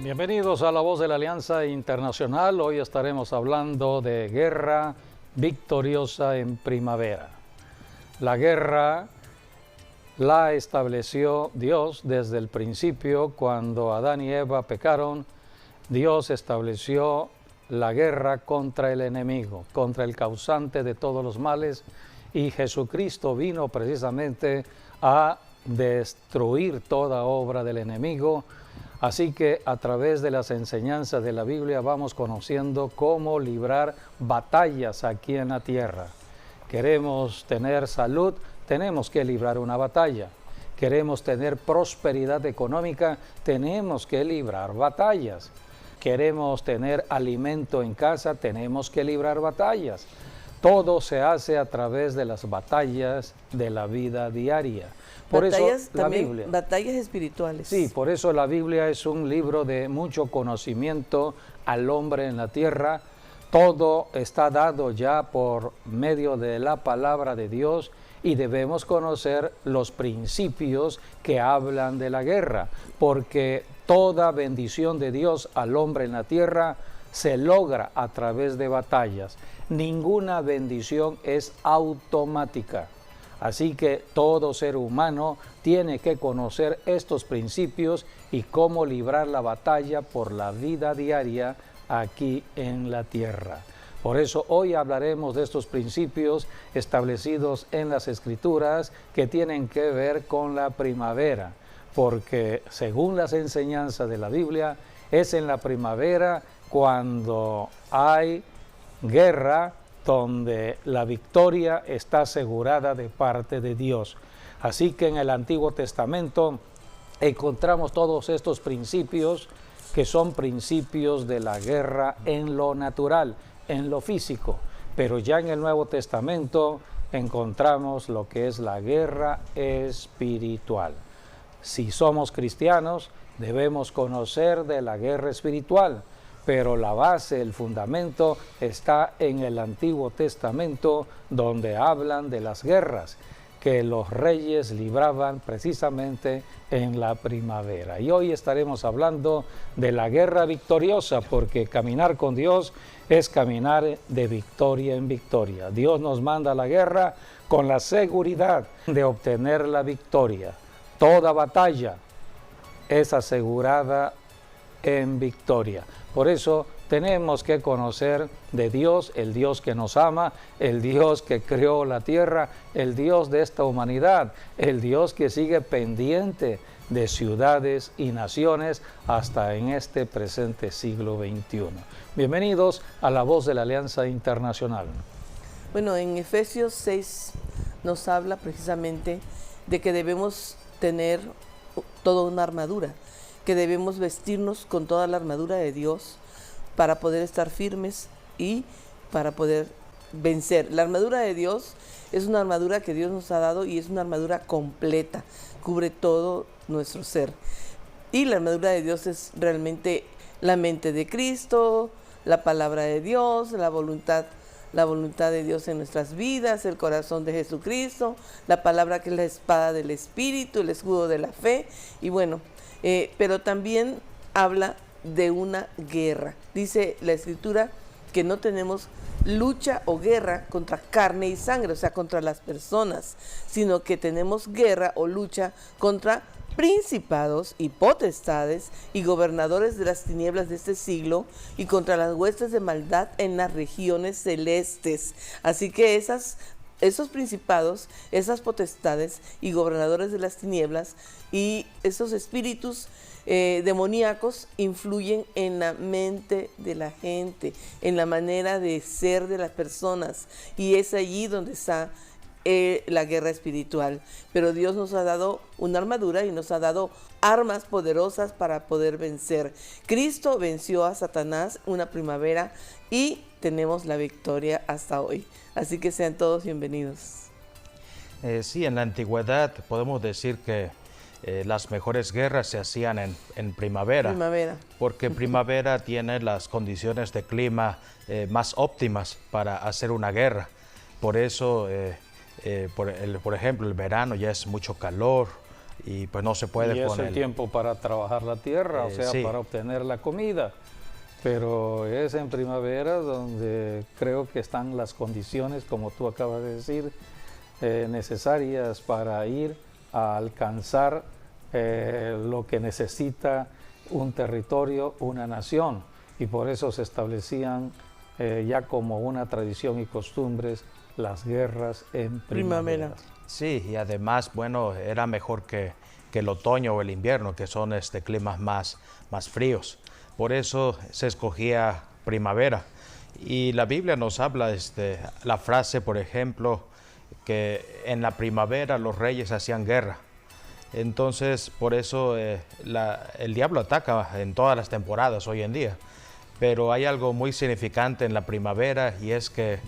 Bienvenidos a La Voz de la Alianza Internacional. Hoy estaremos hablando de guerra victoriosa en primavera. La guerra la estableció Dios desde el principio. Cuando Adán y Eva pecaron, Dios estableció la guerra contra el enemigo, contra el causante de todos los males, y Jesucristo vino precisamente a destruir toda obra del enemigo. Así que a través de las enseñanzas de la Biblia vamos conociendo cómo librar batallas aquí en la tierra. Queremos tener salud, tenemos que librar una batalla. Queremos tener prosperidad económica, tenemos que librar batallas. Queremos tener alimento en casa, tenemos que librar batallas. Todo se hace a través de las batallas de la vida diaria. Por batallas eso la también, Biblia. batallas espirituales. Sí, por eso la Biblia es un libro de mucho conocimiento al hombre en la tierra. Todo está dado ya por medio de la palabra de Dios y debemos conocer los principios que hablan de la guerra, porque toda bendición de Dios al hombre en la tierra se logra a través de batallas. Ninguna bendición es automática. Así que todo ser humano tiene que conocer estos principios y cómo librar la batalla por la vida diaria aquí en la tierra. Por eso hoy hablaremos de estos principios establecidos en las Escrituras que tienen que ver con la primavera, porque según las enseñanzas de la Biblia, es en la primavera cuando hay guerra, donde la victoria está asegurada de parte de Dios. Así que en el Antiguo Testamento encontramos todos estos principios que son principios de la guerra en lo natural, en lo físico. Pero ya en el Nuevo Testamento encontramos lo que es la guerra espiritual. Si somos cristianos, debemos conocer de la guerra espiritual, pero la base, el fundamento está en el Antiguo Testamento, donde hablan de las guerras que los reyes libraban precisamente en la primavera. Y hoy estaremos hablando de la guerra victoriosa, porque caminar con Dios es caminar de victoria en victoria. Dios nos manda a la guerra con la seguridad de obtener la victoria. Toda batalla es asegurada en victoria. Por eso tenemos que conocer de Dios, el Dios que nos ama, el Dios que creó la tierra, el Dios de esta humanidad, el Dios que sigue pendiente de ciudades y naciones hasta en este presente siglo XXI. Bienvenidos a La Voz de la Alianza Internacional. Bueno, en Efesios 6 nos habla precisamente de que debemos tener toda una armadura, que debemos vestirnos con toda la armadura de Dios para poder estar firmes y para poder vencer. La armadura de Dios es una armadura que Dios nos ha dado y es una armadura completa, cubre todo nuestro ser. Y la armadura de Dios es realmente la mente de Cristo, la palabra de Dios, la voluntad de Dios en nuestras vidas, el corazón de Jesucristo, la palabra que es la espada del Espíritu, el escudo de la fe. Y bueno, pero también habla de una guerra. Dice la Escritura que no tenemos lucha o guerra contra carne y sangre, o sea, contra las personas, sino que tenemos guerra o lucha contra principados y potestades y gobernadores de las tinieblas de este siglo y contra las huestes de maldad en las regiones celestes. Así que esos principados, esas potestades y gobernadores de las tinieblas y esos espíritus demoníacos influyen en la mente de la gente, en la manera de ser de las personas, y es allí donde está la guerra espiritual. Pero Dios nos ha dado una armadura y nos ha dado armas poderosas para poder vencer. Cristo venció a Satanás una primavera y tenemos la victoria hasta hoy. Así que sean todos bienvenidos. Sí, en la antigüedad podemos decir que las mejores guerras se hacían en primavera. Porque primavera tiene las condiciones de clima más óptimas para hacer una guerra. Por eso, por ejemplo, el verano ya es mucho calor, y pues no se puede y con es el tiempo para trabajar la tierra, o sea, sí, para obtener la comida. Pero es en primavera donde creo que están las condiciones, como tú acabas de decir, necesarias para ir a alcanzar lo que necesita un territorio, una nación. Y por eso se establecían ya como una tradición y costumbres las guerras en primavera. Sí, y además, bueno, era mejor que el otoño o el invierno, que son climas más fríos. Por eso se escogía primavera. Y la Biblia nos habla, la frase, por ejemplo, que en la primavera los reyes hacían guerra. Entonces, por eso el diablo ataca en todas las temporadas hoy en día. Pero hay algo muy significante en la primavera, y es que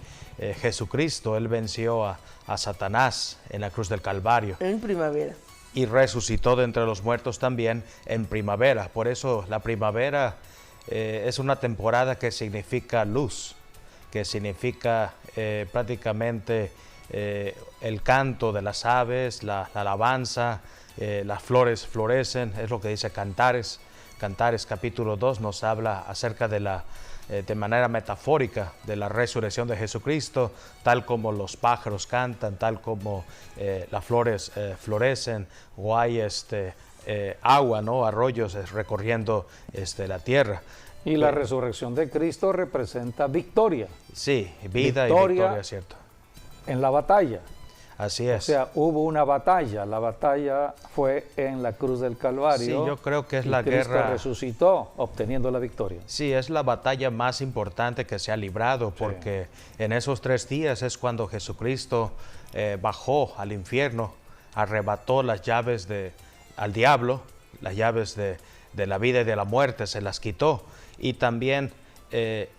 Jesucristo, Él venció a Satanás en la cruz del Calvario. En primavera. Y resucitó de entre los muertos también en primavera. Por eso la primavera es una temporada que significa luz, que significa prácticamente el canto de las aves, la alabanza, las flores florecen, es lo que dice Cantares. Cantares capítulo 2 nos habla acerca de manera metafórica de la resurrección de Jesucristo, tal como los pájaros cantan, tal como las flores florecen, o hay agua, ¿no? Arroyos recorriendo la tierra. Y la resurrección de Cristo representa victoria. Sí, vida y victoria, ¿cierto? En la batalla. Así es. O sea, hubo una batalla. La batalla fue en la cruz del Calvario. Sí, yo creo que es la Cristo guerra. Resucitó, obteniendo la victoria. Sí, es la batalla más importante que se ha librado, porque en esos 3 días es cuando Jesucristo bajó al infierno, arrebató las llaves al diablo, las llaves de la vida y de la muerte, se las quitó, y también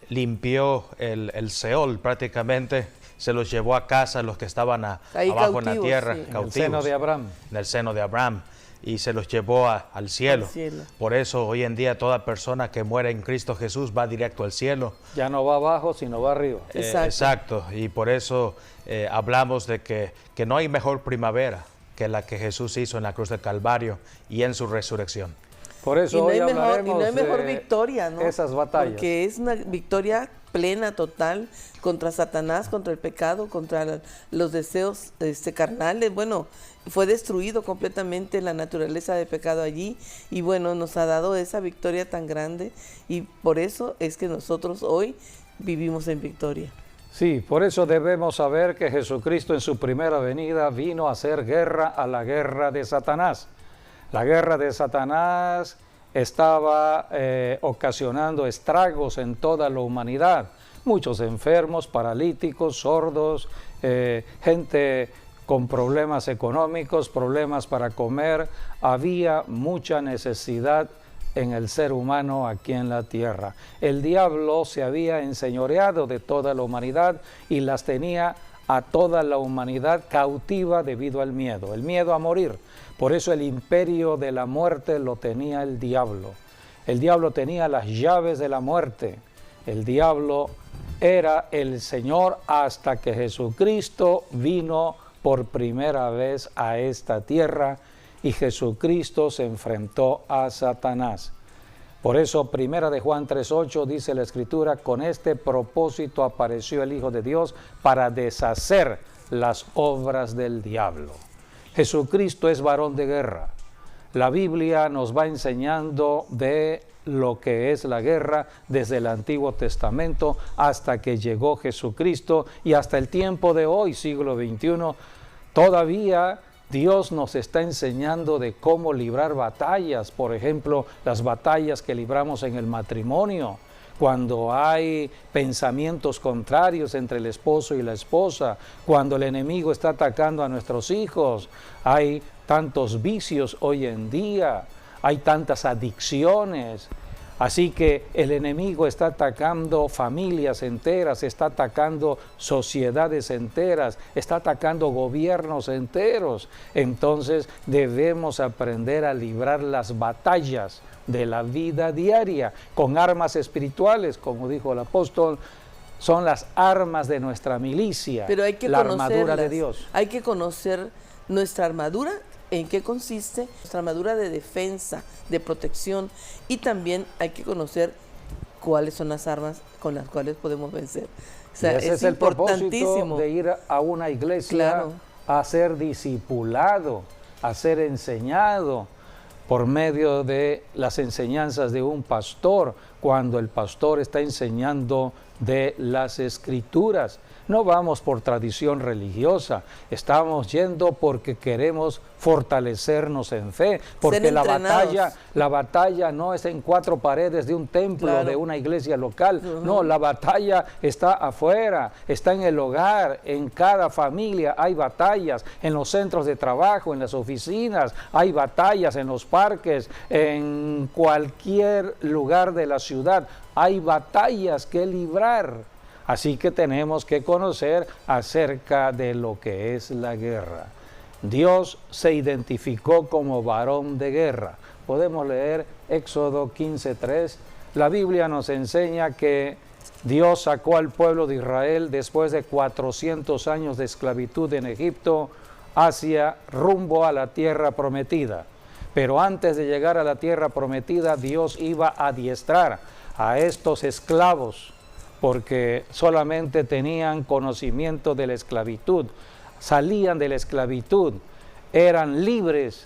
limpió el Seol prácticamente. Se los llevó a casa los que estaban abajo cautivos, en la tierra, sí, cautivos, en el seno de Abraham. En el seno de Abraham, y se los llevó al cielo. Por eso hoy en día toda persona que muere en Cristo Jesús va directo al cielo. Ya no va abajo, sino va arriba. Exacto, y por eso hablamos de que no hay mejor primavera que la que Jesús hizo en la cruz del Calvario y en su resurrección. Por eso hoy hablaremos no hay mejor victoria, ¿no? Esas batallas. Porque es una victoria plena, total, contra Satanás, contra el pecado, contra los deseos carnales. Bueno, fue destruido completamente la naturaleza de pecado allí, y bueno, nos ha dado esa victoria tan grande, y por eso es que nosotros hoy vivimos en victoria. Sí, por eso debemos saber que Jesucristo en su primera venida vino a hacer guerra a la guerra de Satanás. La guerra de Satanás estaba ocasionando estragos en toda la humanidad. Muchos enfermos, paralíticos, sordos, gente con problemas económicos, problemas para comer. Había mucha necesidad en el ser humano aquí en la tierra. El diablo se había enseñoreado de toda la humanidad y las tenía a toda la humanidad cautiva debido al miedo a morir. Por eso el imperio de la muerte lo tenía el diablo. El diablo tenía las llaves de la muerte. El diablo era el Señor hasta que Jesucristo vino por primera vez a esta tierra y Jesucristo se enfrentó a Satanás. Por eso, 1 de Juan 3:8 dice la Escritura, con este propósito apareció el Hijo de Dios para deshacer las obras del diablo. Jesucristo es varón de guerra. La Biblia nos va enseñando de lo que es la guerra desde el Antiguo Testamento hasta que llegó Jesucristo y hasta el tiempo de hoy, siglo XXI, todavía Dios nos está enseñando de cómo librar batallas, por ejemplo, las batallas que libramos en el matrimonio, cuando hay pensamientos contrarios entre el esposo y la esposa, cuando el enemigo está atacando a nuestros hijos, hay tantos vicios hoy en día, hay tantas adicciones. Así que el enemigo está atacando familias enteras, está atacando sociedades enteras, está atacando gobiernos enteros. Entonces debemos aprender a librar las batallas de la vida diaria con armas espirituales, como dijo el apóstol, son las armas de nuestra milicia. Pero hay que la armadura de Dios. Hay que conocer nuestra armadura en qué consiste nuestra armadura de defensa, de protección, y también hay que conocer cuáles son las armas con las cuales podemos vencer. O sea, ese es el propósito de ir a una iglesia, a ser discipulado, a ser enseñado por medio de las enseñanzas de un pastor, cuando el pastor está enseñando de las Escrituras. No vamos por tradición religiosa, estamos yendo porque queremos fortalecernos en fe, porque la batalla no es en cuatro paredes de un templo, de una iglesia local, no, la batalla está afuera, está en el hogar, en cada familia hay batallas, en los centros de trabajo, en las oficinas, hay batallas, en los parques, en cualquier lugar de la ciudad, hay batallas que librar. Así que tenemos que conocer acerca de lo que es la guerra. Dios se identificó como varón de guerra. Podemos leer Éxodo 15:3. La Biblia nos enseña que Dios sacó al pueblo de Israel después de 400 años de esclavitud en Egipto hacia rumbo a la tierra prometida. Pero antes de llegar a la tierra prometida, Dios iba a adiestrar a estos esclavos, porque solamente tenían conocimiento de la esclavitud, salían de la esclavitud, eran libres.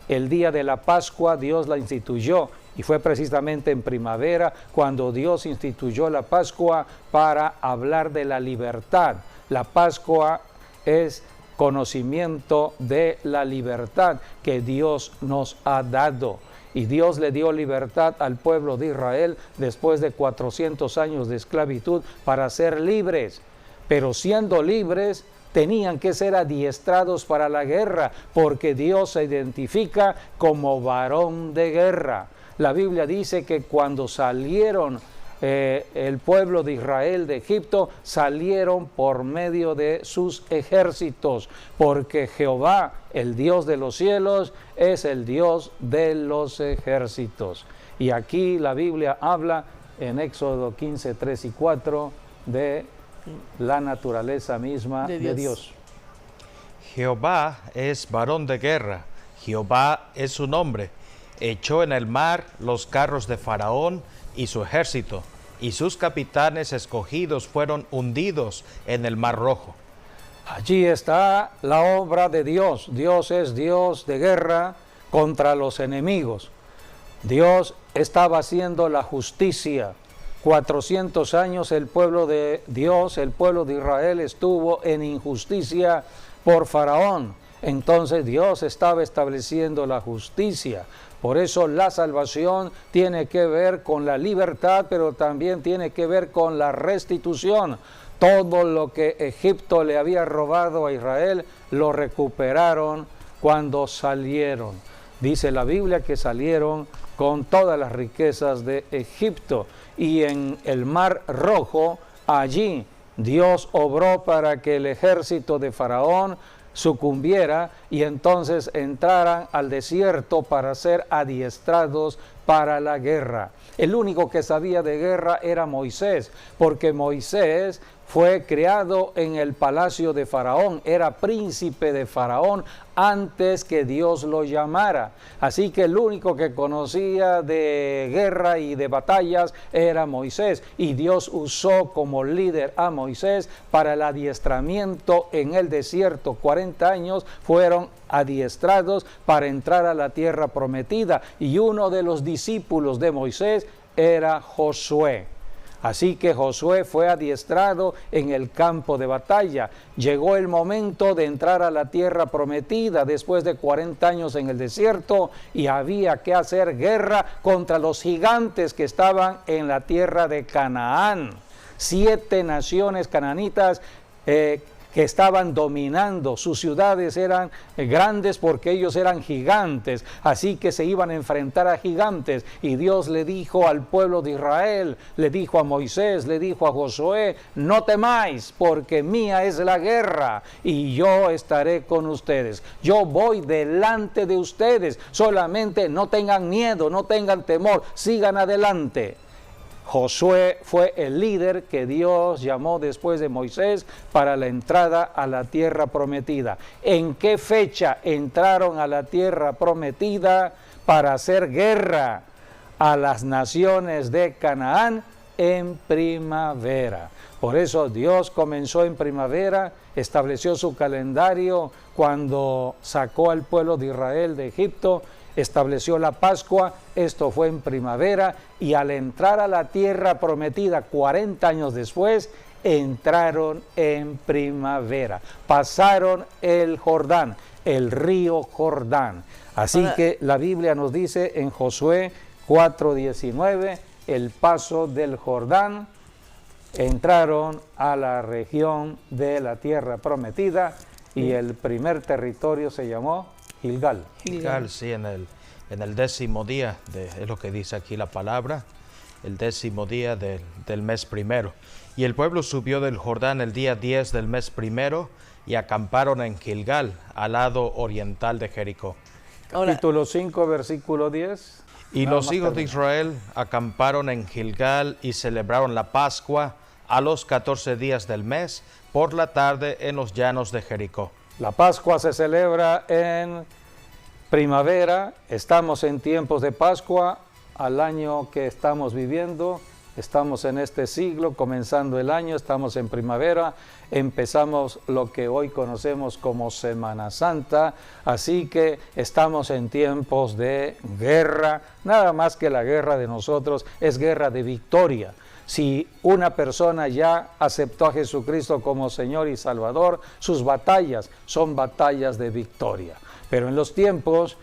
El día de la Pascua Dios la instituyó, y fue precisamente en primavera cuando Dios instituyó la Pascua para hablar de la libertad. La Pascua es conocimiento de la libertad que Dios nos ha dado. Y Dios le dio libertad al pueblo de Israel después de 400 años de esclavitud para ser libres. Pero siendo libres, tenían que ser adiestrados para la guerra, porque Dios se identifica como varón de guerra. La Biblia dice que cuando salieron el pueblo de Israel de Egipto, salieron por medio de sus ejércitos, porque Jehová, el Dios de los cielos, es el Dios de los ejércitos. Y aquí la Biblia habla en Éxodo 15, 3 y 4 de la naturaleza misma de Dios. Jehová es varón de guerra, Jehová es su nombre. Echó en el mar los carros de Faraón y su ejército, y sus capitanes escogidos fueron hundidos en el mar Rojo. Allí está la obra de Dios. Dios es Dios de guerra contra los enemigos. Dios estaba haciendo la justicia. 400 años el pueblo de Dios, el pueblo de Israel, estuvo en injusticia por Faraón. Entonces Dios estaba estableciendo la justicia. Por eso la salvación tiene que ver con la libertad, pero también tiene que ver con la restitución. Todo lo que Egipto le había robado a Israel, lo recuperaron cuando salieron. Dice la Biblia que salieron con todas las riquezas de Egipto. Y en el Mar Rojo, allí Dios obró para que el ejército de Faraón sucumbiera y entonces entraran al desierto para ser adiestrados para la guerra. El único que sabía de guerra era Moisés, porque Moisés fue criado en el palacio de Faraón, era príncipe de Faraón antes que Dios lo llamara. Así que el único que conocía de guerra y de batallas era Moisés, y Dios usó como líder a Moisés para el adiestramiento en el desierto. 40 años fueron adiestrados para entrar a la tierra prometida, y uno de los discípulos de Moisés era Josué. Así que Josué fue adiestrado en el campo de batalla. Llegó el momento de entrar a la tierra prometida después de 40 años en el desierto, y había que hacer guerra contra los gigantes que estaban en la tierra de Canaán. 7 naciones cananitas que estaban dominando. Sus ciudades eran grandes porque ellos eran gigantes, así que se iban a enfrentar a gigantes. Y Dios le dijo al pueblo de Israel, le dijo a Moisés, le dijo a Josué: no temáis, porque mía es la guerra y yo estaré con ustedes. Yo voy delante de ustedes, solamente no tengan miedo, no tengan temor, sigan adelante. Josué fue el líder que Dios llamó después de Moisés para la entrada a la tierra prometida. ¿En qué fecha entraron a la tierra prometida para hacer guerra a las naciones de Canaán? En primavera. Por eso Dios comenzó en primavera, estableció su calendario cuando sacó al pueblo de Israel de Egipto, estableció la Pascua, esto fue en primavera, y al entrar a la tierra prometida 40 años después, entraron en primavera, pasaron el Jordán, el río Jordán. Así que la Biblia nos dice en Josué 4:19, el paso del Jordán, entraron a la región de la tierra prometida y el primer territorio se llamó Gilgal. Gilgal, sí, en el 10º día, es lo que dice aquí la palabra, el 10º día del mes primero. Y el pueblo subió del Jordán el día 10 del mes primero y acamparon en Gilgal, al lado oriental de Jericó. Capítulo 5, versículo 10. Y los hijos de Israel acamparon en Gilgal y celebraron la Pascua a los 14 días del mes por la tarde en los llanos de Jericó. La Pascua se celebra en primavera, estamos en tiempos de Pascua, al año que estamos viviendo, estamos en este siglo, comenzando el año, estamos en primavera, empezamos lo que hoy conocemos como Semana Santa, así que estamos en tiempos de guerra, nada más que la guerra de nosotros es guerra de victoria. Si una persona ya aceptó a Jesucristo como Señor y Salvador, sus batallas son batallas de victoria. Pero en los tiempos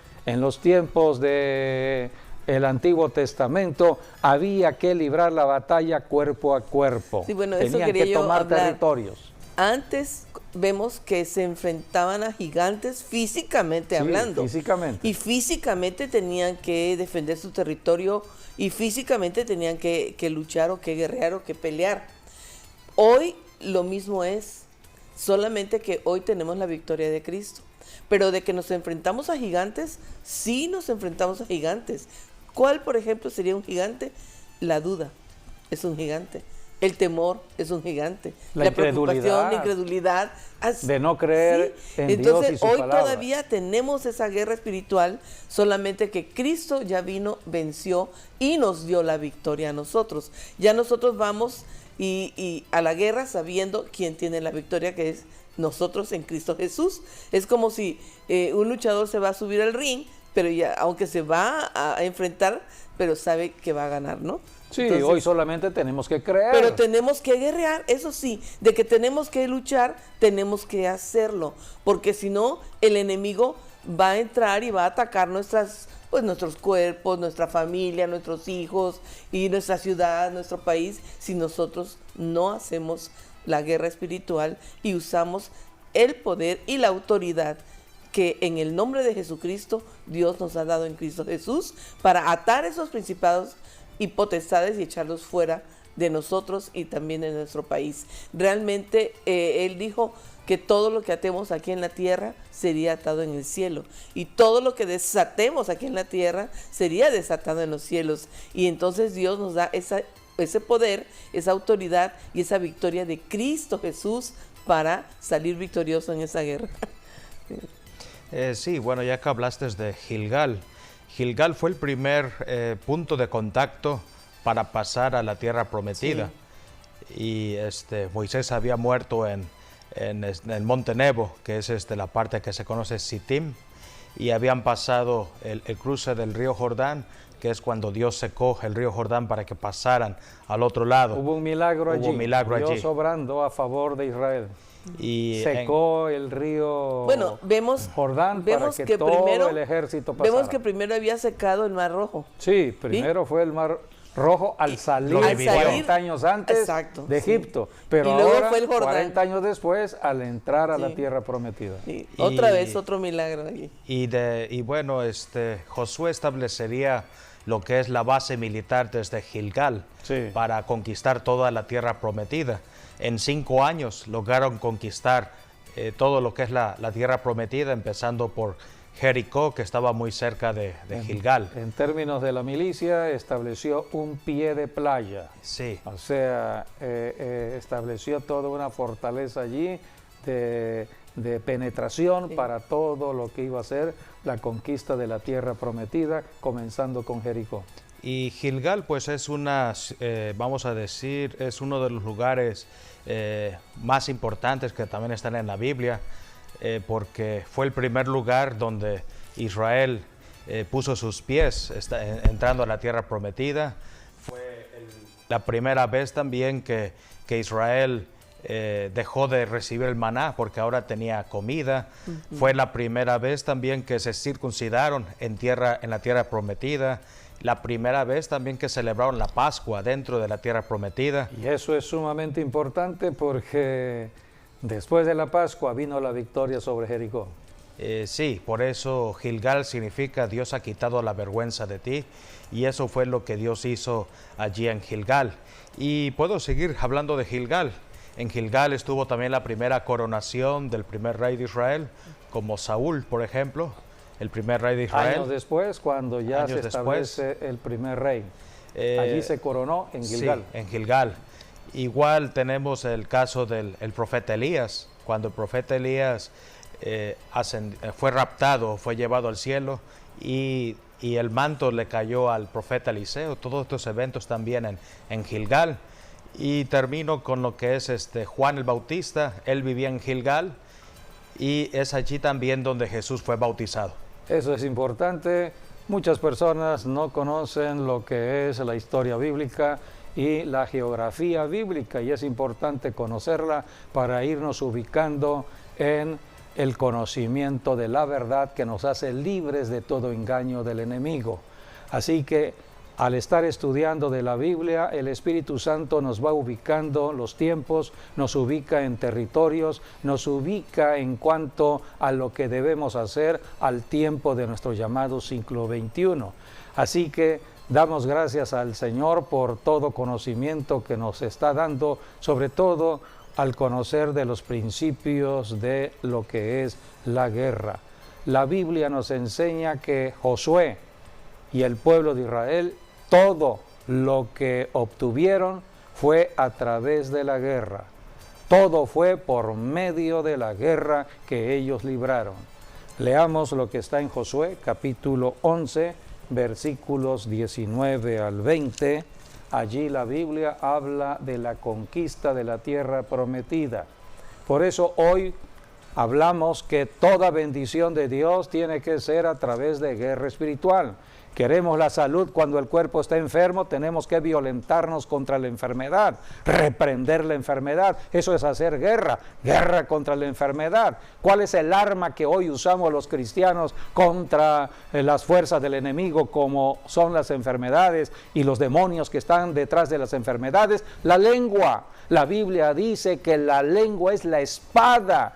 de el Antiguo Testamento había que librar la batalla cuerpo a cuerpo. Sí, bueno, tenían que tomar territorios. Antes vemos que se enfrentaban a gigantes físicamente hablando. Físicamente. Y físicamente tenían que defender su territorio y físicamente tenían que luchar o que guerrear o que pelear. Hoy lo mismo es, solamente que hoy tenemos la victoria de Cristo. Pero de que nos enfrentamos a gigantes, sí nos enfrentamos a gigantes. ¿Cuál, por ejemplo, sería un gigante? La duda es un gigante. El temor es un gigante. La preocupación, la incredulidad. De no creer en Dios y su palabra. Entonces, hoy todavía tenemos esa guerra espiritual, solamente que Cristo ya vino, venció y nos dio la victoria a nosotros. Ya nosotros vamos y a la guerra sabiendo quién tiene la victoria, que es nosotros en Cristo Jesús. Es como si un luchador se va a subir al ring, pero ya, aunque se va a enfrentar, pero sabe que va a ganar, ¿no? Sí, entonces, hoy solamente tenemos que creer. Pero tenemos que guerrear, eso sí, de que tenemos que luchar, tenemos que hacerlo, porque si no, el enemigo va a entrar y va a atacar nuestros cuerpos, nuestra familia, nuestros hijos y nuestra ciudad, nuestro país, si nosotros no hacemos la guerra espiritual y usamos el poder y la autoridad que en el nombre de Jesucristo Dios nos ha dado en Cristo Jesús para atar esos principados y potestades y echarlos fuera de nosotros y también de nuestro país. Realmente Él dijo que todo lo que atemos aquí en la tierra sería atado en el cielo y todo lo que desatemos aquí en la tierra sería desatado en los cielos. Y entonces Dios nos da ese poder, esa autoridad y esa victoria de Cristo Jesús para salir victorioso en esa guerra. Sí, bueno, ya que hablaste de Gilgal, Gilgal fue el primer punto de contacto para pasar a la tierra prometida. Sí. Y Moisés había muerto en el monte Nebo, que es la parte que se conoce Sittim, y habían pasado el cruce del río Jordán, que es cuando Dios secó el río Jordán para que pasaran al otro lado. Hubo un milagro allí, Dios obrando a favor de Israel. Y secó el río Jordán para que todo el ejército pasara. Vemos que primero había secado el Mar Rojo. Sí, primero fue el Mar Rojo al salir 40 años antes de Egipto, pero y luego ahora fue el Jordán. 40 años después al entrar a la tierra prometida. Sí. Otra vez otro milagro allí. Y bueno, Josué establecería lo que es la base militar desde Gilgal para conquistar toda la tierra prometida. En 5 años lograron conquistar todo lo que es la tierra prometida, empezando por Jericó, que estaba muy cerca de Gilgal. En términos de la milicia, estableció un pie de playa. Sí. O sea, estableció toda una fortaleza allí de penetración para todo lo que iba a ser la conquista de la tierra prometida, comenzando con Jericó. Y Gilgal, pues es vamos a decir, es uno de los lugares más importantes que también están en la Biblia, porque fue el primer lugar donde Israel puso sus pies entrando a la tierra prometida. Fue la primera vez también que Israel dejó de recibir el maná porque ahora tenía comida. Fue la primera vez también que se circuncidaron en la tierra prometida. La primera vez también que celebraron la Pascua dentro de la tierra prometida. Y eso es sumamente importante porque después de la Pascua vino la victoria sobre Jericó. Sí, por eso Gilgal significa Dios ha quitado la vergüenza de ti, y eso fue lo que Dios hizo allí en Gilgal. Y puedo seguir hablando de Gilgal. En Gilgal estuvo también la primera coronación del primer rey de Israel, como Saúl, por ejemplo, el primer rey de Israel. Años después, cuando ya se establece el primer rey. Allí se coronó en Gilgal. Sí, en Gilgal. Igual tenemos el caso del profeta Elías, cuando el profeta Elías fue raptado, fue llevado al cielo y el manto le cayó al profeta Eliseo. Todos estos eventos también en Gilgal. Y termino con lo que es Juan el Bautista. Él vivía en Gilgal y es allí también donde Jesús fue bautizado. Eso es importante. Muchas personas no conocen lo que es la historia bíblica y la geografía bíblica, y es importante conocerla para irnos ubicando en el conocimiento de la verdad que nos hace libres de todo engaño del enemigo. Así que al estar estudiando de la Biblia, el Espíritu Santo nos va ubicando los tiempos, nos ubica en territorios, nos ubica en cuanto a lo que debemos hacer al tiempo de nuestro llamado siglo XXI. Así que damos gracias al Señor por todo conocimiento que nos está dando, sobre todo al conocer de los principios de lo que es la guerra. La Biblia nos enseña que Josué y el pueblo de Israel, todo lo que obtuvieron fue a través de la guerra. Todo fue por medio de la guerra que ellos libraron. Leamos lo que está en Josué, capítulo 11, versículos 19 al 20. Allí la Biblia habla de la conquista de la tierra prometida. Por eso hoy hablamos que toda bendición de Dios tiene que ser a través de guerra espiritual. Queremos la salud cuando el cuerpo está enfermo, tenemos que violentarnos contra la enfermedad, reprender la enfermedad. Eso es hacer guerra contra la enfermedad. ¿Cuál es el arma que hoy usamos los cristianos contra las fuerzas del enemigo, como son las enfermedades y los demonios que están detrás de las enfermedades? La lengua. La Biblia dice que la lengua es la espada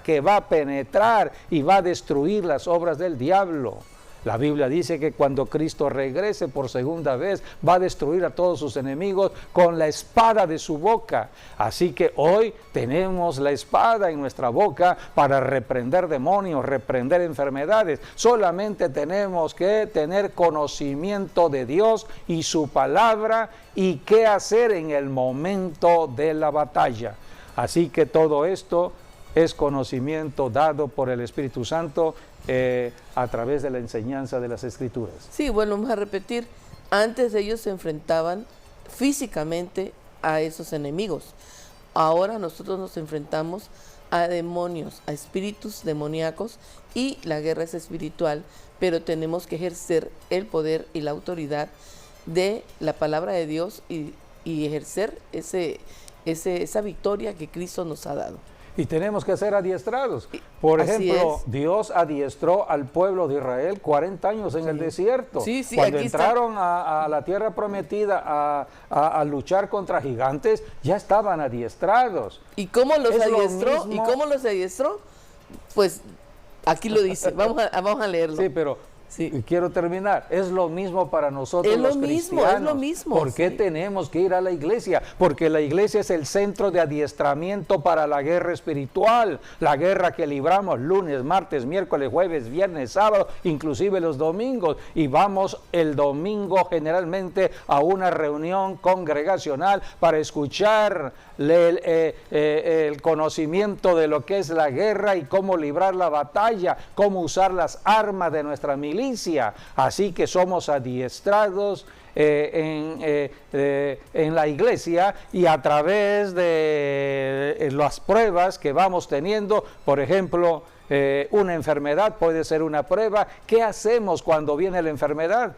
que va a penetrar y va a destruir las obras del diablo. La Biblia dice que cuando Cristo regrese por segunda vez, va a destruir a todos sus enemigos con la espada de su boca. Así que hoy tenemos la espada en nuestra boca para reprender demonios, reprender enfermedades. Solamente tenemos que tener conocimiento de Dios y su palabra y qué hacer en el momento de la batalla. Así que todo esto es conocimiento dado por el Espíritu Santo a través de la enseñanza de las Escrituras. Sí, bueno, vamos a repetir. Antes ellos se enfrentaban físicamente a esos enemigos. Ahora nosotros nos enfrentamos a demonios, a espíritus demoníacos, y la guerra es espiritual, pero tenemos que ejercer el poder y la autoridad de la palabra de Dios y ejercer esa victoria que Cristo nos ha dado. Y tenemos que ser adiestrados. Por ejemplo, Dios adiestró al pueblo de Israel 40 años en el desierto. Cuando entraron a la tierra prometida a luchar contra gigantes, ya estaban adiestrados. ¿Y cómo los adiestró? ¿Y cómo los adiestró? Pues aquí lo dice. Vamos a leerlo. Sí, pero Sí. Y quiero terminar. Es lo mismo para nosotros los cristianos. Es lo mismo. ¿Por qué tenemos que ir a la iglesia? Porque la iglesia es el centro de adiestramiento para la guerra espiritual. La guerra que libramos lunes, martes, miércoles, jueves, viernes, sábado, inclusive los domingos. Y vamos el domingo generalmente a una reunión congregacional para escuchar el conocimiento de lo que es la guerra y cómo librar la batalla, cómo usar las armas de nuestra milicia. Así que somos adiestrados en la iglesia, y a través de las pruebas que vamos teniendo, por ejemplo, una enfermedad puede ser una prueba. ¿Qué hacemos cuando viene la enfermedad?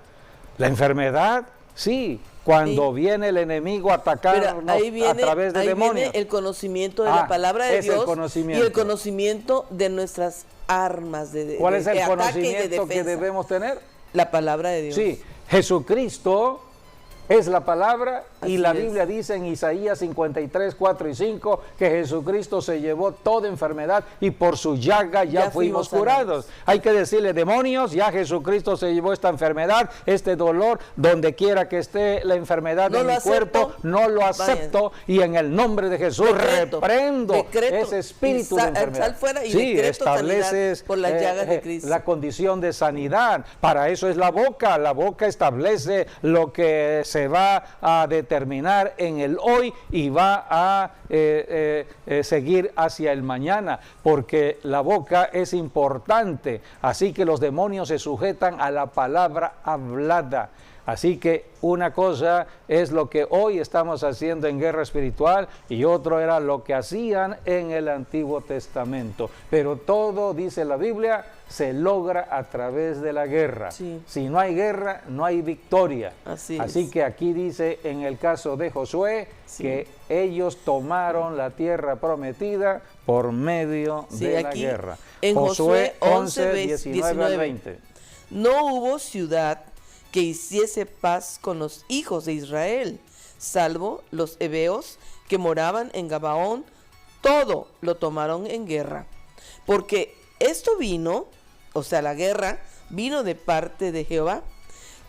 La enfermedad, sí, cuando viene el enemigo a atacarnos a través de demonios. Viene el conocimiento de la palabra de Dios y el conocimiento de nuestras armas de ¿Cuál es el conocimiento que debemos tener? La palabra de Dios. Sí, Jesucristo es la palabra. Y la Biblia dice en Isaías 53, 4 y 5 que Jesucristo se llevó toda enfermedad y por su llaga ya fuimos curados. Hay que decirle: demonios, ya Jesucristo se llevó esta enfermedad, este dolor, donde quiera que esté la enfermedad en mi cuerpo, no lo acepto. Y en el nombre de Jesús reprendo ese espíritu de enfermedad. Sal fuera y sí, estableces por las llagas de Cristo. La condición de sanidad. Para eso es la boca. La boca establece lo que se va a determinar en el hoy y va a seguir hacia el mañana, porque la boca es importante. Así que los demonios se sujetan a la palabra hablada. Así que una cosa es lo que hoy estamos haciendo en guerra espiritual y otro era lo que hacían en el Antiguo Testamento. Pero todo, dice la Biblia, se logra a través de la guerra. Sí. Si no hay guerra, no hay victoria. Así que aquí dice en el caso de Josué que ellos tomaron la tierra prometida por medio de la guerra. En Josué 11, 19 al 20. No hubo ciudad que hiciese paz con los hijos de Israel, salvo los heveos que moraban en Gabaón. Todo lo tomaron en guerra, porque esto vino, o sea, la guerra vino de parte de Jehová.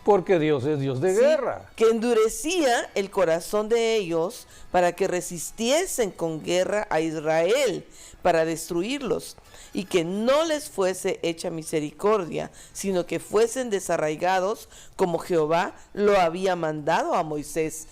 Porque Dios es Dios de guerra. Que endurecía el corazón de ellos para que resistiesen con guerra a Israel, para destruirlos, y que no les fuese hecha misericordia, sino que fuesen desarraigados como Jehová lo había mandado a Moisés.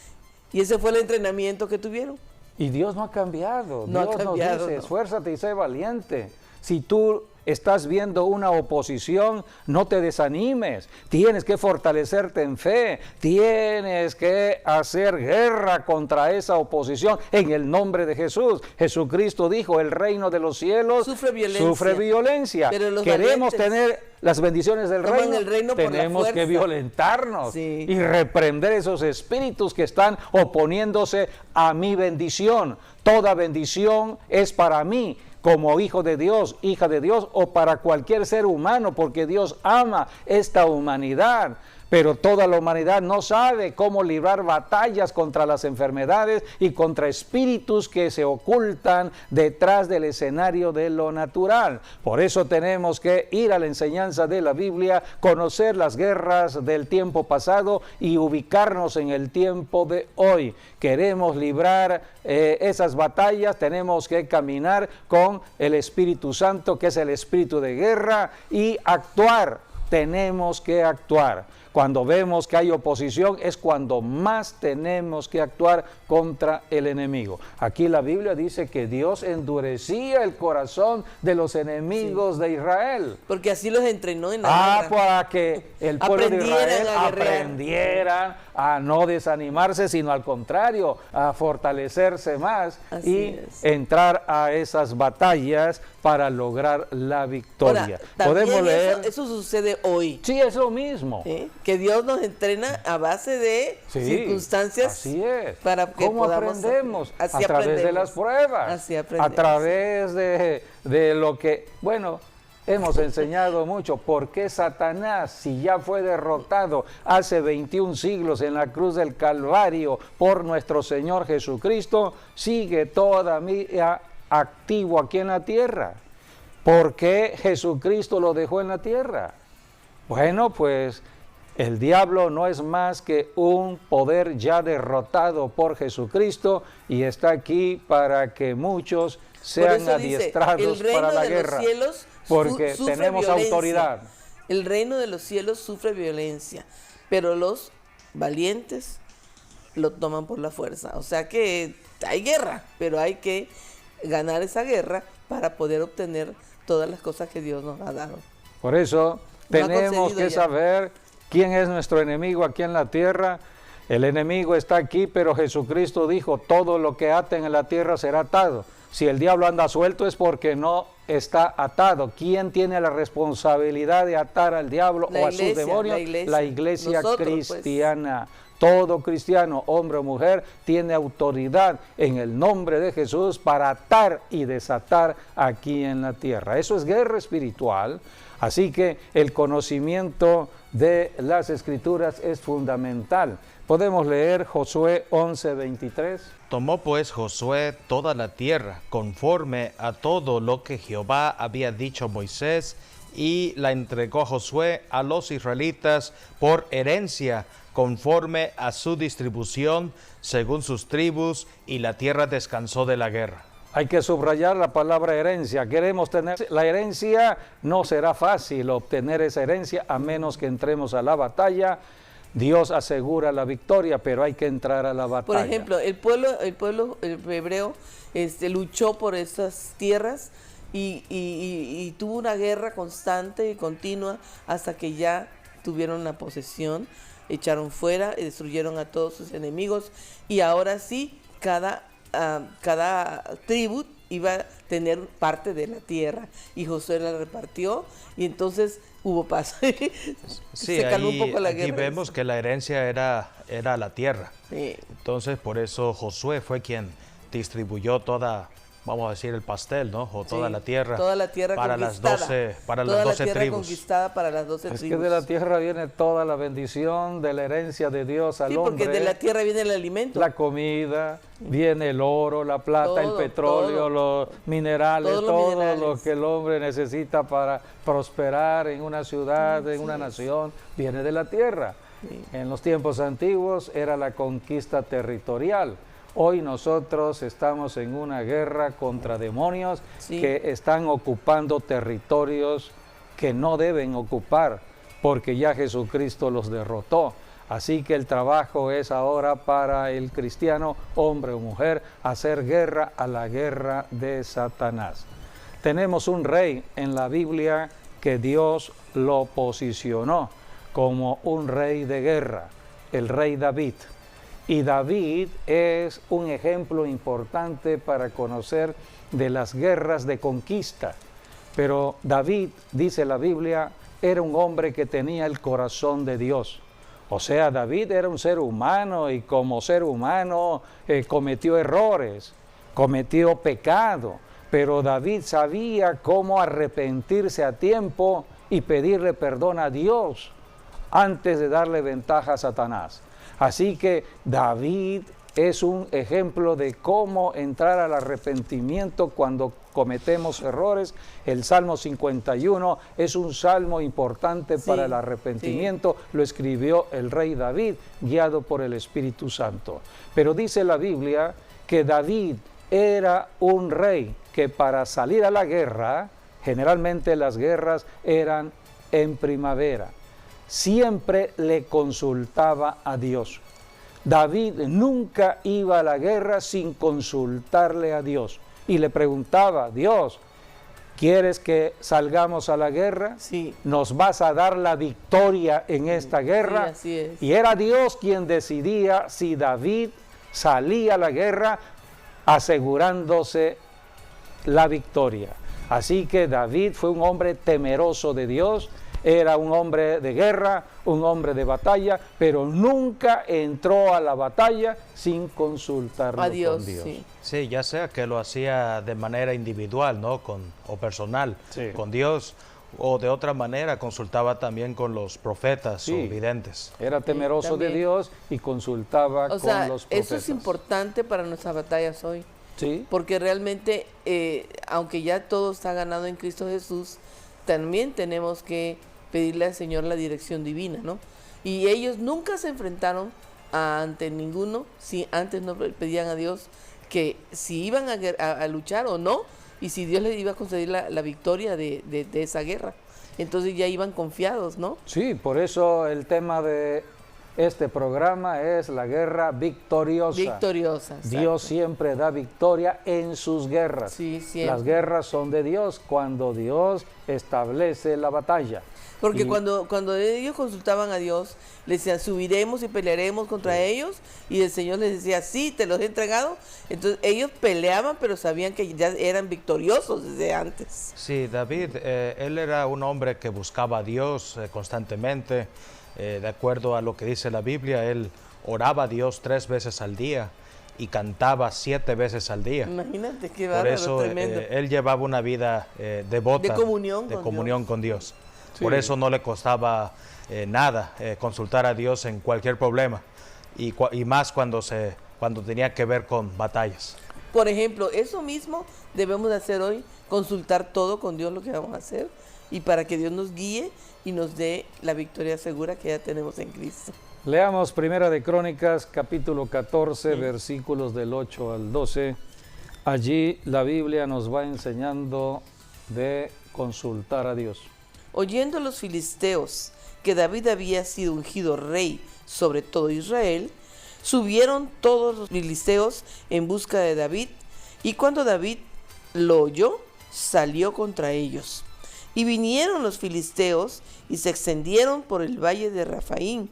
Y ese fue el entrenamiento que tuvieron. Y Dios no ha cambiado. No Dios ha cambiado, nos dice, esfuérzate y sé valiente. Si tú estás viendo una oposición, no te desanimes. Tienes que fortalecerte en fe. Tienes que hacer guerra contra esa oposición en el nombre de Jesús. Jesucristo dijo: el reino de los cielos sufre violencia. Queremos tener las bendiciones del reino, tenemos que violentarnos y reprender esos espíritus que están oponiéndose a mi bendición. Toda bendición es para mí, como hijo de Dios, hija de Dios, o para cualquier ser humano, porque Dios ama esta humanidad. Pero toda la humanidad no sabe cómo librar batallas contra las enfermedades y contra espíritus que se ocultan detrás del escenario de lo natural. Por eso tenemos que ir a la enseñanza de la Biblia, conocer las guerras del tiempo pasado y ubicarnos en el tiempo de hoy. Queremos librar esas batallas, tenemos que caminar con el Espíritu Santo, que es el espíritu de guerra, y actuar. Tenemos que actuar. Cuando vemos que hay oposición es cuando más tenemos que actuar contra el enemigo. Aquí la Biblia dice que Dios endurecía el corazón de los enemigos de Israel. Porque así los entrenó en la guerra. Para que el pueblo de Israel aprendiera a no desanimarse, sino al contrario, a fortalecerse más entrar a esas batallas para lograr la victoria. Ahora, podemos leer. Eso sucede hoy. Sí, es lo mismo. ¿Sí? Que Dios nos entrena a base de circunstancias. Así es. Para que ¿Cómo aprendemos? A través de las pruebas. A través de lo que, hemos enseñado mucho. ¿Por qué Satanás, si ya fue derrotado hace 21 siglos en la cruz del Calvario por nuestro Señor Jesucristo, sigue todavía activo aquí en la tierra? ¿Por qué Jesucristo lo dejó en la tierra? Bueno, pues el diablo no es más que un poder ya derrotado por Jesucristo y está aquí para que muchos sean adiestrados para la guerra, porque tenemos autoridad. El reino de los cielos sufre violencia, pero los valientes lo toman por la fuerza. O sea que hay guerra, pero hay que ganar esa guerra para poder obtener todas las cosas que Dios nos ha dado. Por eso tenemos que saber quién es nuestro enemigo aquí en la tierra. El enemigo está aquí, pero Jesucristo dijo, todo lo que aten en la tierra será atado. Si el diablo anda suelto es porque no está atado. ¿Quién tiene la responsabilidad de atar al diablo o a sus demonios? La iglesia cristiana. Pues. Todo cristiano, hombre o mujer, tiene autoridad en el nombre de Jesús para atar y desatar aquí en la tierra. Eso es guerra espiritual. Así que el conocimiento de las Escrituras es fundamental. Podemos leer Josué 11:23. Tomó pues Josué toda la tierra, conforme a todo lo que Jehová había dicho a Moisés, y la entregó a Josué a los israelitas por herencia, conforme a su distribución, según sus tribus, y la tierra descansó de la guerra. Hay que subrayar la palabra herencia. Queremos tener la herencia, no será fácil obtener esa herencia a menos que entremos a la batalla. Dios asegura la victoria, pero hay que entrar a la batalla. Por ejemplo, el pueblo hebreo luchó por esas tierras y tuvo una guerra constante y continua hasta que ya tuvieron la posesión, echaron fuera y destruyeron a todos sus enemigos, y ahora sí, cada tribu iba a tener parte de la tierra, y Josué la repartió, y entonces hubo paz. Sí, se calmó un poco la guerra. Y vemos que la herencia era la tierra. Sí. Entonces, por eso Josué fue quien distribuyó toda, vamos a decir, el pastel, ¿no? O toda la tierra. Toda la tierra para conquistada. Las 12 toda la tierra tribus. Conquistada para las 12 tribus. Es que de la tierra viene toda la bendición de la herencia de Dios al hombre. Sí, porque de la tierra viene el alimento. La comida, viene el oro, la plata, el petróleo, los minerales, todo lo que el hombre necesita para prosperar en una ciudad, en una nación, viene de la tierra. Sí. En los tiempos antiguos era la conquista territorial. Hoy nosotros estamos en una guerra contra demonios que están ocupando territorios que no deben ocupar, porque ya Jesucristo los derrotó. Así que el trabajo es ahora para el cristiano, hombre o mujer, hacer guerra a la guerra de Satanás. Tenemos un rey en la Biblia que Dios lo posicionó como un rey de guerra, el rey David. Y David es un ejemplo importante para conocer de las guerras de conquista. Pero David, dice la Biblia, era un hombre que tenía el corazón de Dios. O sea, David era un ser humano y como ser humano cometió errores, cometió pecado. Pero David sabía cómo arrepentirse a tiempo y pedirle perdón a Dios antes de darle ventaja a Satanás. Así que David es un ejemplo de cómo entrar al arrepentimiento cuando cometemos errores. El Salmo 51 es un salmo importante para el arrepentimiento. Lo escribió el rey David, guiado por el Espíritu Santo. Pero dice la Biblia que David era un rey que para salir a la guerra, generalmente las guerras eran en primavera, siempre le consultaba a Dios. David nunca iba a la guerra sin consultarle a Dios. Y le preguntaba, Dios, ¿quieres que salgamos a la guerra? Sí. ¿Nos vas a dar la victoria en esta guerra? Sí, así es. Y era Dios quien decidía si David salía a la guerra asegurándose la victoria. Así que David fue un hombre temeroso de Dios. Era un hombre de guerra, un hombre de batalla, pero nunca entró a la batalla sin consultarlo con Dios. Sí, ya sea que lo hacía de manera individual, ¿no? O personal, con Dios, o de otra manera consultaba también con los profetas o videntes. Era temeroso de Dios y consultaba con los profetas. Eso es importante para nuestras batallas hoy. Sí. Porque realmente, aunque ya todo está ganado en Cristo Jesús, también tenemos que pedirle al Señor la dirección divina, ¿no? Y ellos nunca se enfrentaron ante ninguno si antes no pedían a Dios que si iban a luchar o no, y si Dios les iba a conceder la victoria de esa guerra. Entonces ya iban confiados, ¿no? Sí, por eso el tema de este programa es la guerra victoriosa. Victoriosa. Exacto. Dios siempre da victoria en sus guerras. Sí, siempre. Las guerras son de Dios cuando Dios establece la batalla. Porque cuando ellos consultaban a Dios, les decían, subiremos y pelearemos contra ellos, y el Señor les decía, sí, te los he entregado. Entonces ellos peleaban, pero sabían que ya eran victoriosos desde antes. Sí, David, él era un hombre que buscaba a Dios constantemente. De acuerdo a lo que dice la Biblia, él oraba a Dios 3 veces al día y cantaba 7 veces al día. Imagínate qué bárbaro, por eso tremendo. Él llevaba una vida devota, de comunión con Dios. Sí. Por eso no le costaba nada consultar a Dios en cualquier problema, y más cuando tenía que ver con batallas. Por ejemplo, eso mismo debemos de hacer hoy, consultar todo con Dios lo que vamos a hacer, y para que Dios nos guíe y nos dé la victoria segura que ya tenemos en Cristo. Leamos Primera de Crónicas, capítulo 14, versículos del 8 al 12. Allí la Biblia nos va enseñando de consultar a Dios. Oyendo los filisteos que David había sido ungido rey sobre todo Israel, subieron todos los filisteos en busca de David, y cuando David lo oyó, salió contra ellos. Y vinieron los filisteos y se extendieron por el valle de Rafaim.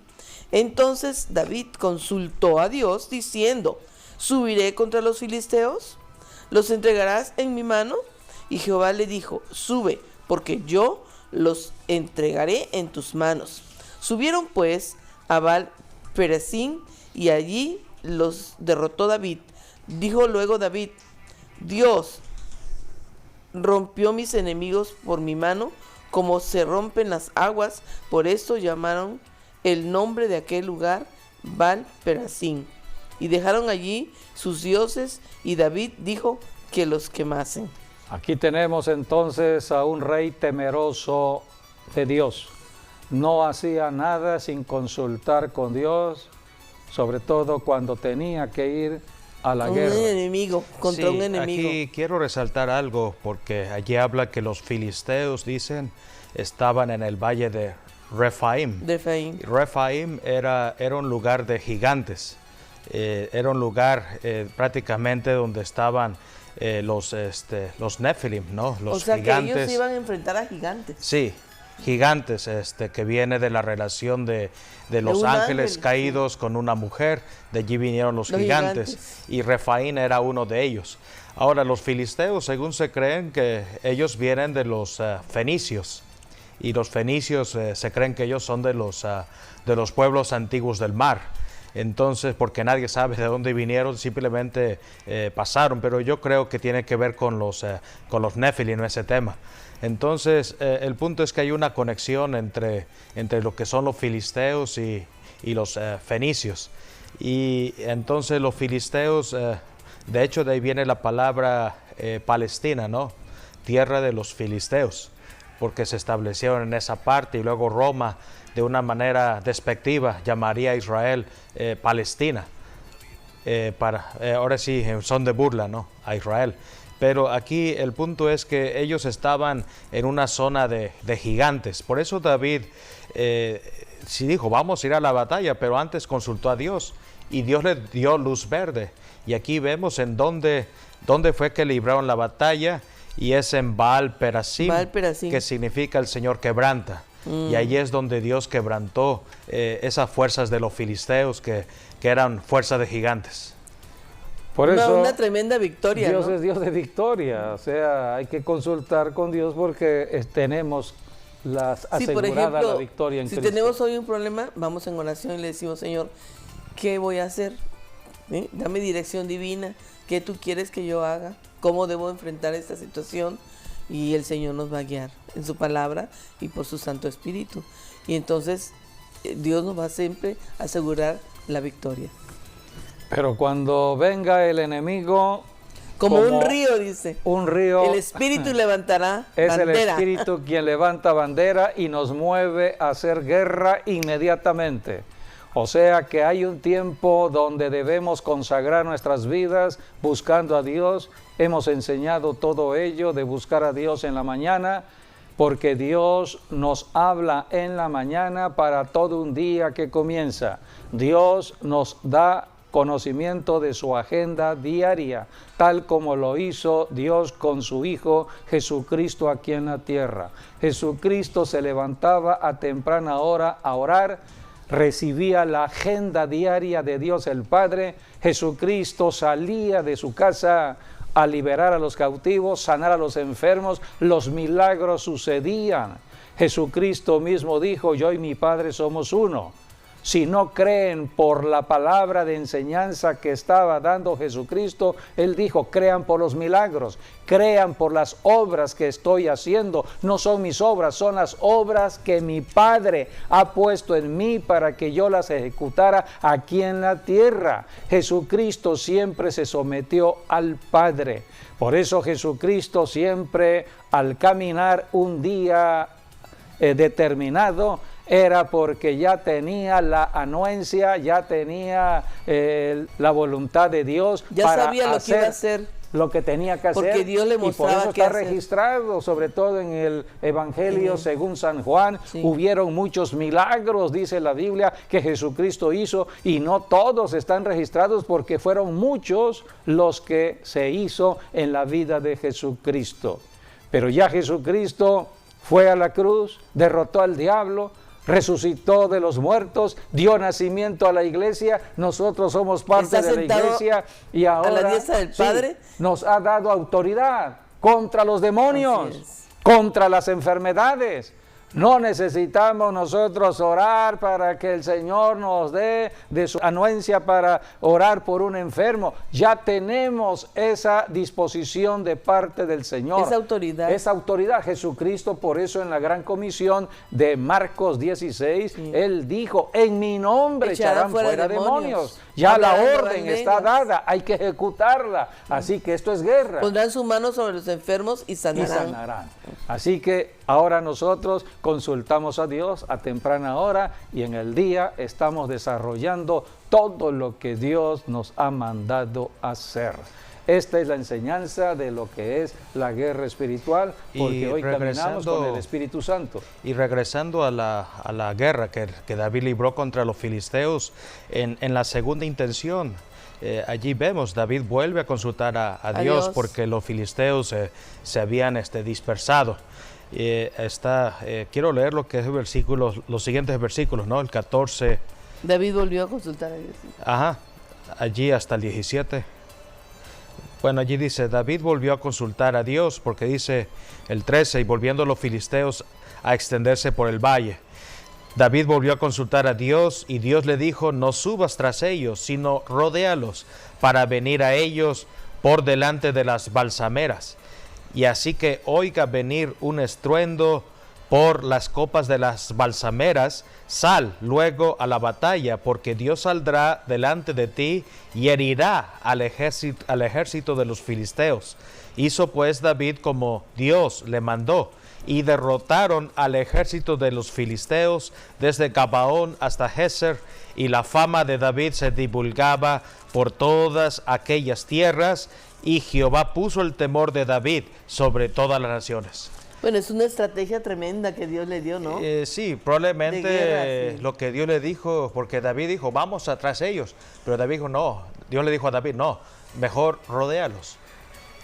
Entonces David consultó a Dios diciendo, ¿subiré contra los filisteos? ¿Los entregarás en mi mano? Y Jehová le dijo, sube, porque yo los entregaré en tus manos. Subieron pues a Baal-Perasim, y allí los derrotó David. Dijo luego David, Dios rompió mis enemigos por mi mano, como se rompen las aguas. Por esto llamaron el nombre de aquel lugar Baal-Perasim, y dejaron allí sus dioses, y David dijo que los quemasen. Aquí tenemos entonces a un rey temeroso de Dios. No hacía nada sin consultar con Dios, sobre todo cuando tenía que ir a la guerra. Un enemigo, contra un enemigo. Aquí quiero resaltar algo, porque allí habla que los filisteos, dicen, estaban en el valle de Refaim. Refaim era un lugar de gigantes. Era un lugar prácticamente donde estaban los Nefilim, ¿no? Los gigantes. Que ellos iban a enfrentar a gigantes. Sí, gigantes, que viene de la relación de los ángeles caídos con una mujer. De allí vinieron los gigantes. Y Refaim era uno de ellos. Ahora, los filisteos, según se creen, que ellos vienen de los fenicios. Y los fenicios se creen que ellos son de los pueblos antiguos del mar. Entonces, porque nadie sabe de dónde vinieron, simplemente pasaron, pero yo creo que tiene que ver con los Nefilim, ese tema. Entonces, el punto es que hay una conexión entre lo que son los filisteos y los fenicios. Y entonces los filisteos, de hecho de ahí viene la palabra Palestina, ¿no? Tierra de los filisteos, porque se establecieron en esa parte, y luego Roma, de una manera despectiva, llamaría a Israel Palestina. Ahora sí, son de burla, ¿no? A Israel. Pero aquí el punto es que ellos estaban en una zona de gigantes. Por eso David sí dijo, vamos a ir a la batalla, pero antes consultó a Dios, y Dios le dio luz verde. Y aquí vemos en dónde fue que libraron la batalla, y es en Baal-Perasim, que significa el Señor quebranta. Y ahí es donde Dios quebrantó esas fuerzas de los filisteos que eran fuerzas de gigantes. Por eso una tremenda victoria. Dios, ¿no? es Dios de victoria. O sea, hay que consultar con Dios porque tenemos asegurada por ejemplo, la victoria en Cristo. Si tenemos hoy un problema, vamos en oración y le decimos, Señor, ¿qué voy a hacer? Dame dirección divina. ¿Qué tú quieres que yo haga? ¿Cómo debo enfrentar esta situación? Y el Señor nos va a guiar en su palabra y por su Santo Espíritu. Y entonces Dios nos va siempre a asegurar la victoria. Pero cuando venga el enemigo, Como un río, dice. Un río. El Espíritu levantará es bandera. El Espíritu quien levanta bandera y nos mueve a hacer guerra inmediatamente. O sea que hay un tiempo donde debemos consagrar nuestras vidas buscando a Dios. Hemos enseñado todo ello de buscar a Dios en la mañana, porque Dios nos habla en la mañana para todo un día que comienza. Dios nos da conocimiento de su agenda diaria, tal como lo hizo Dios con su Hijo Jesucristo aquí en la tierra. Jesucristo se levantaba a temprana hora a orar, recibía la agenda diaria de Dios el Padre. Jesucristo salía de su casa a liberar a los cautivos, sanar a los enfermos, los milagros sucedían. Jesucristo mismo dijo: yo y mi Padre somos uno. Si no creen por la palabra de enseñanza que estaba dando Jesucristo, Él dijo: crean por los milagros, crean por las obras que estoy haciendo. No son mis obras, son las obras que mi Padre ha puesto en mí para que yo las ejecutara aquí en la tierra. Jesucristo siempre se sometió al Padre. Por eso Jesucristo siempre, al caminar un día determinado, era porque ya tenía la anuencia, ya tenía la voluntad de Dios, ya para sabía lo que iba a hacer, lo que tenía que hacer, porque Dios le mostraba, y por eso está registrado, sobre todo en el Evangelio según San Juan. Hubieron muchos milagros, dice la Biblia, que Jesucristo hizo, y no todos están registrados porque fueron muchos los que se hizo en la vida de Jesucristo. Pero ya Jesucristo fue a la cruz, derrotó al diablo, resucitó de los muertos, dio nacimiento a la iglesia. Nosotros somos parte de la iglesia y ahora a la diestra del Padre, nos ha dado autoridad contra los demonios, contra las enfermedades. No necesitamos nosotros orar para que el Señor nos dé de su anuencia para orar por un enfermo. Ya tenemos esa disposición de parte del Señor. Esa autoridad. Esa autoridad. Jesucristo, por eso en la gran comisión de Marcos 16, Él dijo: en mi nombre echarán fuera demonios. Ya la orden está dada, hay que ejecutarla. Así que esto es guerra. Pondrán su mano sobre los enfermos y sanarán. Así que ahora nosotros consultamos a Dios a temprana hora y en el día estamos desarrollando todo lo que Dios nos ha mandado hacer. Esta es la enseñanza de lo que es la guerra espiritual, porque hoy caminamos con el Espíritu Santo. Y regresando a la guerra que David libró contra los filisteos, en la segunda intención, allí vemos, David vuelve a consultar a Dios porque los filisteos se habían dispersado. Quiero leer lo que es los siguientes versículos, ¿no? El 14. David volvió a consultar a Dios. Ajá, allí hasta el 17. Bueno, allí dice: David volvió a consultar a Dios, porque dice el 13, y volviendo los filisteos a extenderse por el valle. David volvió a consultar a Dios, y Dios le dijo: no subas tras ellos, sino rodéalos, para venir a ellos por delante de las balsameras. Y así que oiga venir un estruendo por las copas de las balsameras, sal luego a la batalla, porque Dios saldrá delante de ti y herirá al ejército de los filisteos. Hizo pues David como Dios le mandó, y derrotaron al ejército de los filisteos desde Gabaón hasta Geser, y la fama de David se divulgaba por todas aquellas tierras, y Jehová puso el temor de David sobre todas las naciones. Bueno, es una estrategia tremenda que Dios le dio, ¿no? Sí, probablemente guerra, lo que Dios le dijo, porque David dijo: vamos atrás de ellos, pero David dijo: no, Dios le dijo a David: no, mejor rodéalos.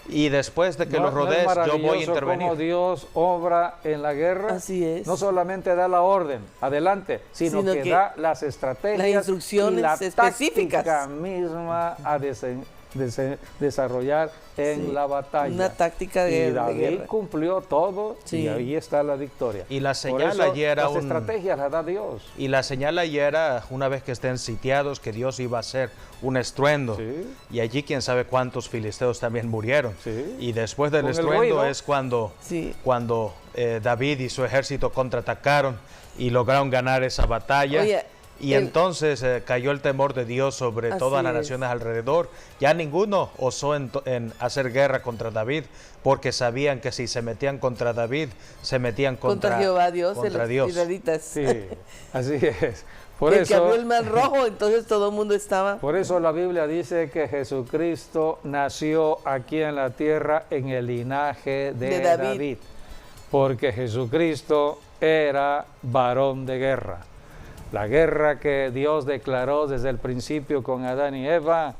Y después de que los rodees, yo voy a intervenir. Cómo Dios obra en la guerra. Así es. No solamente da la orden, adelante, sino que da las estrategias, las instrucciones y la específicas. Táctica misma a desarrollar en la batalla. Una táctica de guerra. Y David cumplió todo, y ahí está la victoria. Y la señal allí era las estrategias las da Dios. Y la señal allí era, una vez que estén sitiados, que Dios iba a hacer un estruendo. Y allí quién sabe cuántos filisteos también murieron. Y después del estruendo es cuando David y su ejército contraatacaron y lograron ganar esa batalla. Oye, Y entonces cayó el temor de Dios sobre todas las naciones alrededor. Ya ninguno osó en hacer guerra contra David, porque sabían que si se metían contra David, se metían contra Jehová Dios, contra los Dios. israelitas. Sí, así es. Por eso, que abrió el mar rojo, entonces todo el mundo estaba... Por eso la Biblia dice que Jesucristo nació aquí en la tierra en el linaje de David. Porque Jesucristo era varón de guerra. La guerra que Dios declaró desde el principio con Adán y Eva,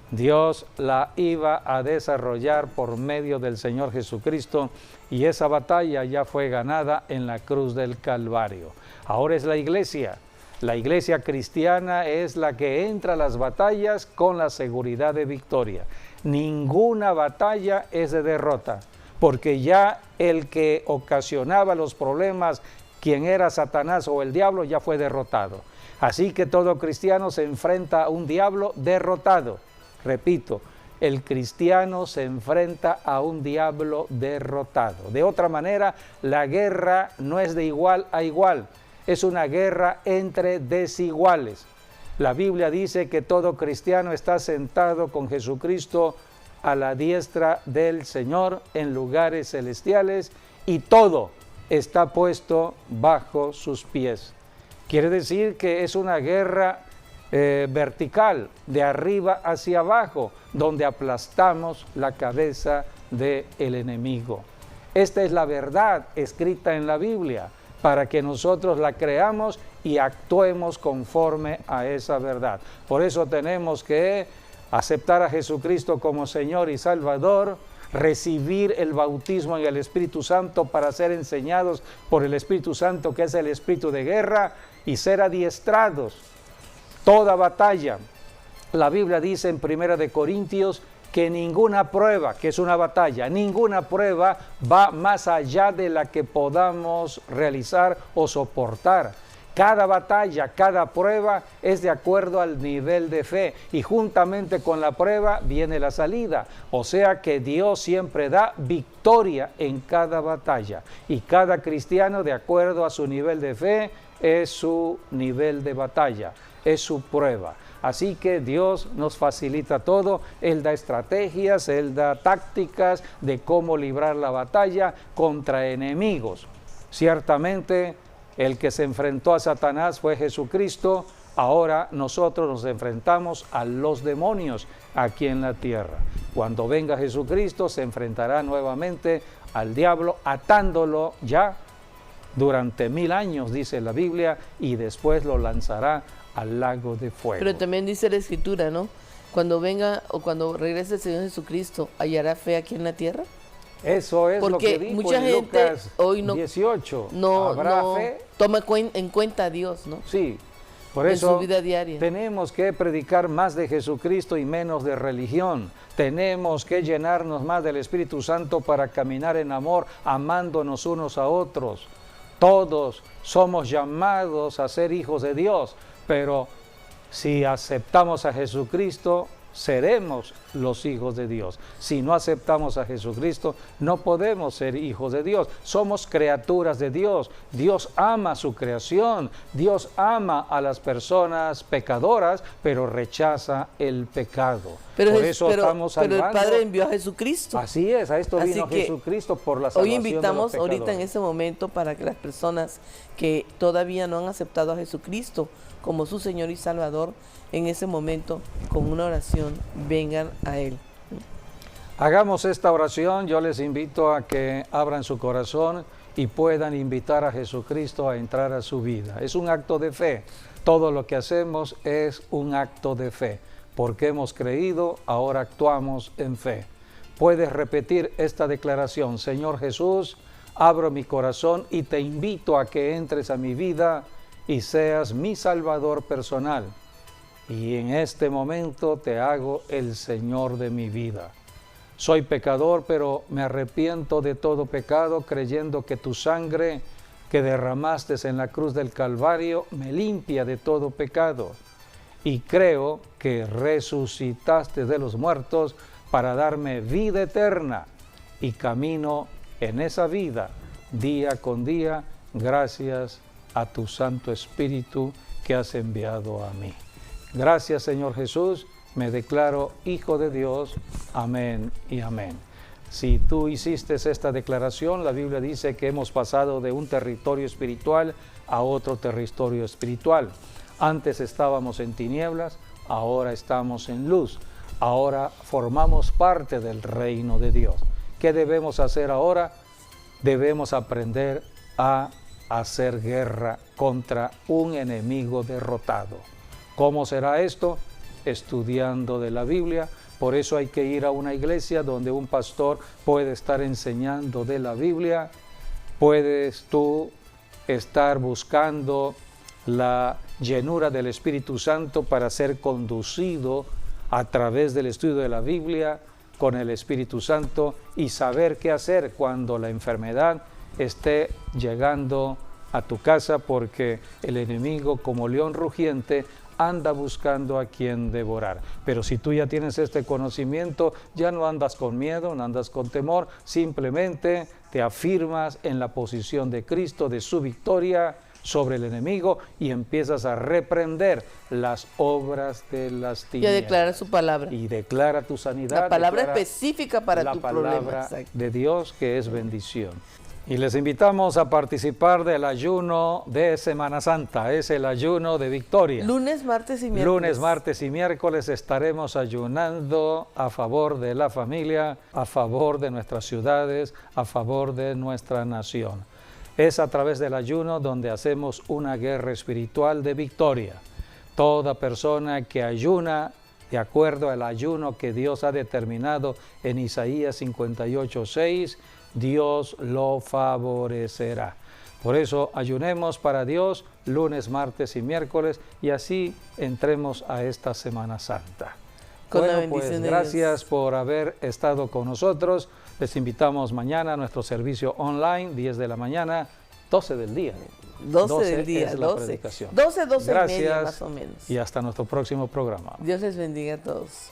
Dios la iba a desarrollar por medio del Señor Jesucristo, y esa batalla ya fue ganada en la cruz del Calvario. Ahora es la iglesia. La iglesia cristiana es la que entra a las batallas con la seguridad de victoria. Ninguna batalla es de derrota, porque ya el que ocasionaba los problemas, quien era Satanás o el diablo, ya fue derrotado. Así que todo cristiano se enfrenta a un diablo derrotado. Repito, el cristiano se enfrenta a un diablo derrotado. De otra manera, la guerra no es de igual a igual, es una guerra entre desiguales. La Biblia dice que todo cristiano está sentado con Jesucristo a la diestra del Señor en lugares celestiales, y todo está puesto bajo sus pies. Quiere decir que es una guerra vertical, de arriba hacia abajo, donde aplastamos la cabeza del enemigo. Esta es la verdad escrita en la Biblia, para que nosotros la creamos y actuemos conforme a esa verdad. Por eso tenemos que aceptar a Jesucristo como Señor y Salvador, recibir el bautismo en el Espíritu Santo para ser enseñados por el Espíritu Santo, que es el espíritu de guerra, y ser adiestrados. Toda batalla. La Biblia dice en 1 Corintios que ninguna prueba, que es una batalla, ninguna prueba va más allá de la que podamos realizar o soportar. Cada batalla, cada prueba es de acuerdo al nivel de fe, y juntamente con la prueba viene la salida. O sea que Dios siempre da victoria en cada batalla, y cada cristiano, de acuerdo a su nivel de fe, es su nivel de batalla, es su prueba. Así que Dios nos facilita todo. Él da estrategias, Él da tácticas de cómo librar la batalla contra enemigos. Ciertamente, el que se enfrentó a Satanás fue Jesucristo. Ahora nosotros nos enfrentamos a los demonios aquí en la tierra. Cuando venga Jesucristo, se enfrentará nuevamente al diablo, atándolo ya durante 1000 años, dice la Biblia, y después lo lanzará al lago de fuego. Pero también dice la Escritura, ¿no? Cuando venga o cuando regrese el Señor Jesucristo, ¿hallará fe aquí en la tierra? Eso es lo que dijo mucha en gente Lucas hoy no, 18. No, ¿Habrá no fe? Toma en cuenta a Dios, ¿no? Sí, por en eso su vida diaria. Tenemos que predicar más de Jesucristo y menos de religión. Tenemos que llenarnos más del Espíritu Santo para caminar en amor, amándonos unos a otros. Todos somos llamados a ser hijos de Dios, pero si aceptamos a Jesucristo, seremos los hijos de Dios. Si no aceptamos a Jesucristo, no podemos ser hijos de Dios. Somos criaturas de Dios. Dios ama su creación. Dios ama a las personas pecadoras, pero rechaza el pecado. Por eso estamos salvando. Pero el Padre envió a Jesucristo. Así es, a esto vino Jesucristo por la salvación. Hoy invitamos de los ahorita en este momento para que las personas que todavía no han aceptado a Jesucristo como su Señor y Salvador, en ese momento, con una oración, vengan a Él. Hagamos esta oración. Yo les invito a que abran su corazón y puedan invitar a Jesucristo a entrar a su vida. Es un acto de fe. Todo lo que hacemos es un acto de fe. Porque hemos creído, ahora actuamos en fe. Puedes repetir esta declaración: Señor Jesús, abro mi corazón y te invito a que entres a mi vida y seas mi Salvador personal. Y en este momento te hago el Señor de mi vida. Soy pecador, pero me arrepiento de todo pecado, creyendo que tu sangre que derramaste en la cruz del Calvario me limpia de todo pecado. Y creo que resucitaste de los muertos para darme vida eterna. Y camino en esa vida día con día, gracias a tu Santo Espíritu que has enviado a mí. Gracias, Señor Jesús, me declaro hijo de Dios. Amén y amén. Si tú hiciste esta declaración, la Biblia dice que hemos pasado de un territorio espiritual a otro territorio espiritual. Antes estábamos en tinieblas, ahora estamos en luz. Ahora formamos parte del reino de Dios. ¿Qué debemos hacer ahora? Debemos aprender a hacer guerra contra un enemigo derrotado. ¿Cómo será esto? Estudiando de la Biblia. Por eso hay que ir a una iglesia donde un pastor puede estar enseñando de la Biblia. Puedes tú estar buscando la llenura del Espíritu Santo para ser conducido a través del estudio de la Biblia con el Espíritu Santo y saber qué hacer cuando la enfermedad esté llegando a tu casa, porque el enemigo, como león rugiente, anda buscando a quien devorar. Pero si tú ya tienes este conocimiento, ya no andas con miedo, no andas con temor, simplemente te afirmas en la posición de Cristo, de su victoria sobre el enemigo, y empiezas a reprender las obras de las tinieblas. Y a declarar su palabra. Y declara tu sanidad. La palabra específica para tu problema. La palabra de Dios, que es bendición. Y les invitamos a participar del ayuno de Semana Santa. Es el ayuno de victoria. Lunes, martes y miércoles. Lunes, martes y miércoles estaremos ayunando a favor de la familia, a favor de nuestras ciudades, a favor de nuestra nación. Es a través del ayuno donde hacemos una guerra espiritual de victoria. Toda persona que ayuna de acuerdo al ayuno que Dios ha determinado en Isaías 58:6, Dios lo favorecerá. Por eso ayunemos para Dios lunes, martes y miércoles, y así entremos a esta Semana Santa. Bueno, pues gracias por haber estado con nosotros. Les invitamos mañana a nuestro servicio online, 10 de la mañana, 12 del día. 12 del día, es la predicación. 12 gracias, y media más o menos. Y hasta nuestro próximo programa. Dios les bendiga a todos.